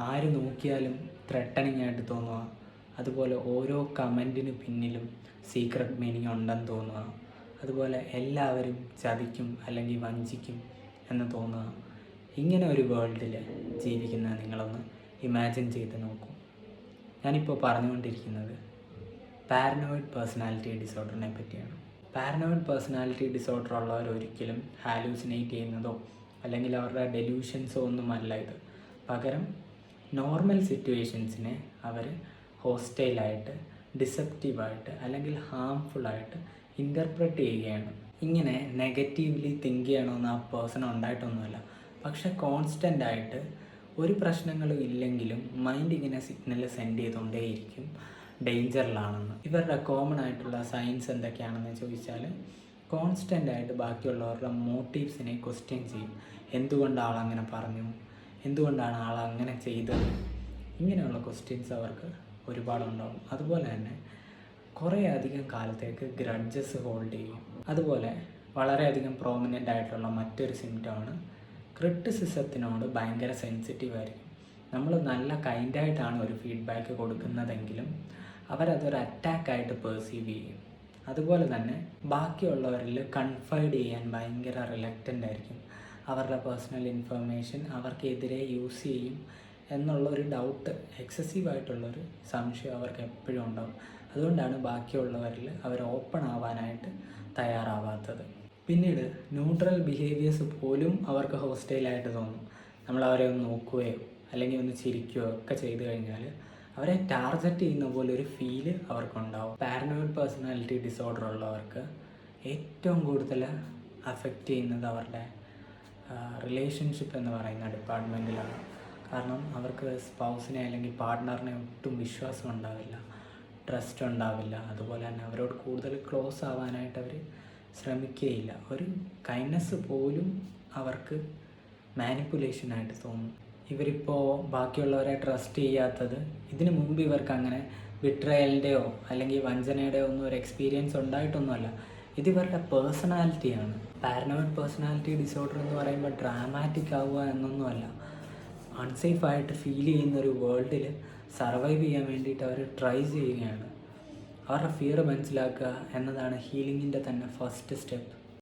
ആര് നോക്കിയാലും ത്രെട്ടനിങ് ആയിട്ട് തോന്നുക. അതുപോലെ ഓരോ കമൻറ്റിന് പിന്നിലും സീക്രട്ട് മീനിങ് ഉണ്ടെന്ന് തോന്നുക. അതുപോലെ എല്ലാവരും ചതിക്കും അല്ലെങ്കിൽ വഞ്ചിക്കും എന്ന് തോന്നുക. ഇങ്ങനെ ഒരു വേൾഡിൽ ജീവിക്കുന്ന നിങ്ങളൊന്ന് ഇമാജിൻ ചെയ്ത് നോക്കൂ. ഞാനിപ്പോൾ പറഞ്ഞുകൊണ്ടിരിക്കുന്നത് പാരനോയിഡ് പേഴ്സണാലിറ്റി ഡിസോർഡറിനെ പറ്റിയാണ്. പാരനോയിഡ് പേഴ്സണാലിറ്റി ഡിസോർഡർ ഉള്ളവർ ഒരിക്കലും ഹാലൂസിനേറ്റ് ചെയ്യുന്നതോ അല്ലെങ്കിൽ അവരുടെ ഡെലൂഷൻസോ ഒന്നുമല്ല ഇത്. പകരം നോർമൽ സിറ്റുവേഷൻസിനെ അവർ ഹോസ്റ്റൈലായിട്ട്, ഡിസെപ്റ്റീവായിട്ട് അല്ലെങ്കിൽ ഹാംഫുള്ളായിട്ട് ഇൻ്റർപ്രറ്റ് ചെയ്യുകയാണ്. ഇങ്ങനെ നെഗറ്റീവ്ലി തിങ്ക് ചെയ്യണമെന്ന് ആ പേഴ്സൺ ഉണ്ടായിട്ടൊന്നുമല്ല. പക്ഷെ കോൺസ്റ്റൻ്റായിട്ട് ഒരു പ്രശ്നങ്ങളും ഇല്ലെങ്കിലും മൈൻഡ് ഇങ്ങനെ സിഗ്നൽ സെൻഡ് ചെയ്തുകൊണ്ടേയിരിക്കും ഡേഞ്ചറിലാണെന്ന്. ഇവരുടെ കോമൺ ആയിട്ടുള്ള സയൻസ് എന്തൊക്കെയാണെന്ന് ചോദിച്ചാൽ, കോൺസ്റ്റൻ്റായിട്ട് ബാക്കിയുള്ളവരുടെ മോട്ടീവ്സിനെ ക്വസ്റ്റ്യൻ ചെയ്യും. എന്തുകൊണ്ട് ആളങ്ങനെ പറഞ്ഞു, എന്തുകൊണ്ടാണ് ആളങ്ങനെ ചെയ്തത്, ഇങ്ങനെയുള്ള ക്വസ്റ്റ്യൻസ് അവർക്ക് ഒരുപാടുണ്ടാവും. അതുപോലെ തന്നെ കുറേ അധികം കാലത്തേക്ക് ഗ്രഡ്ജസ് ഹോൾഡ് ചെയ്യും. അതുപോലെ വളരെയധികം പ്രോമിനൻ്റ് ആയിട്ടുള്ള മറ്റൊരു സിംറ്റമാണ് ക്രിറ്റിസിസത്തിനോട് ഭയങ്കര സെൻസിറ്റീവ് ആയിരിക്കും. നമ്മൾ നല്ല കൈൻഡായിട്ടാണ് ഒരു ഫീഡ്ബാക്ക് കൊടുക്കുന്നതെങ്കിലും അവരതൊരു അറ്റാക്കായിട്ട് പെർസീവ് ചെയ്യും. അതുപോലെ തന്നെ ബാക്കിയുള്ളവരിൽ കൺഫൈഡ് ചെയ്യാൻ ഭയങ്കര റിലക്റ്റൻ്റ് ആയിരിക്കും. അവരുടെ പേഴ്സണൽ ഇൻഫർമേഷൻ അവർക്കെതിരെ യൂസ് ചെയ്യും എന്നുള്ളൊരു ഡൗട്ട്, എക്സസീവായിട്ടുള്ളൊരു സംശയം അവർക്ക് എപ്പോഴും ഉണ്ടാകും. അതുകൊണ്ടാണ് ബാക്കിയുള്ളവരിൽ അവർ ഓപ്പൺ ആവാനായിട്ട് തയ്യാറാവാത്തത്. പിന്നീട് ന്യൂട്രൽ ബിഹേവിയേഴ്സ് പോലും അവർക്ക് ഹോസ്റ്റൈലായിട്ട് തോന്നും. നമ്മൾ അവരെ ഒന്ന് നോക്കുകയോ അല്ലെങ്കിൽ ഒന്ന് ചിരിക്കുകയോ ഒക്കെ ചെയ്തു കഴിഞ്ഞാൽ അവരെ ടാർഗറ്റ് ചെയ്യുന്ന പോലെ ഒരു ഫീല് അവർക്കുണ്ടാവും. പാരനോയിഡ് പേഴ്സണാലിറ്റി ഡിസോർഡർ ഉള്ളവർക്ക് ഏറ്റവും കൂടുതൽ അഫക്റ്റ് ചെയ്യുന്നത് അവരുടെ റിലേഷൻഷിപ്പ് എന്ന് പറയുന്ന ഡിപ്പാർട്ട്മെൻറ്റിലാണ്. കാരണം അവർക്ക് സ്പൗസിനെ അല്ലെങ്കിൽ പാർട്ട്ണറിനെ ഒട്ടും വിശ്വാസം ഉണ്ടാവില്ല, ട്രസ്റ്റ് ഉണ്ടാവില്ല. അതുപോലെ തന്നെ അവരോട് കൂടുതൽ ക്ലോസ് ആവാനായിട്ട് അവർ ശ്രമിക്കുകയില്ല. ഒരു കൈൻഡ്നെസ് പോലും അവർക്ക് മാനിപ്പുലേഷനായിട്ട് തോന്നും. ഇവരിപ്പോൾ ബാക്കിയുള്ളവരെ ട്രസ്റ്റ് ചെയ്യാത്തത് ഇതിനു മുമ്പ് ഇവർക്ക് അങ്ങനെ ബിട്രയലിൻ്റെയോ അല്ലെങ്കിൽ വഞ്ചനയുടെയോ ഒന്നും ഒരു എക്സ്പീരിയൻസ് ഉണ്ടായിട്ടൊന്നുമല്ല. ഇത് ഇവരുടെ പേഴ്സണാലിറ്റിയാണ്. പാരനോയിഡ് പേഴ്സണാലിറ്റി ഡിസോർഡർ എന്ന് പറയുമ്പോൾ ഡ്രാമാറ്റിക് ആവുക എന്നൊന്നുമല്ല. അൺസേഫായിട്ട് ഫീൽ ചെയ്യുന്നൊരു വേൾഡിൽ സർവൈവ് ചെയ്യാൻ വേണ്ടിയിട്ട് അവർ ട്രൈ ചെയ്യുകയാണ്. അവരുടെ ഫിയർ മനസ്സിലാക്കുക എന്നതാണ് ഹീലിങ്ങിൻ്റെ തന്നെ ഫസ്റ്റ് സ്റ്റെപ്പ്.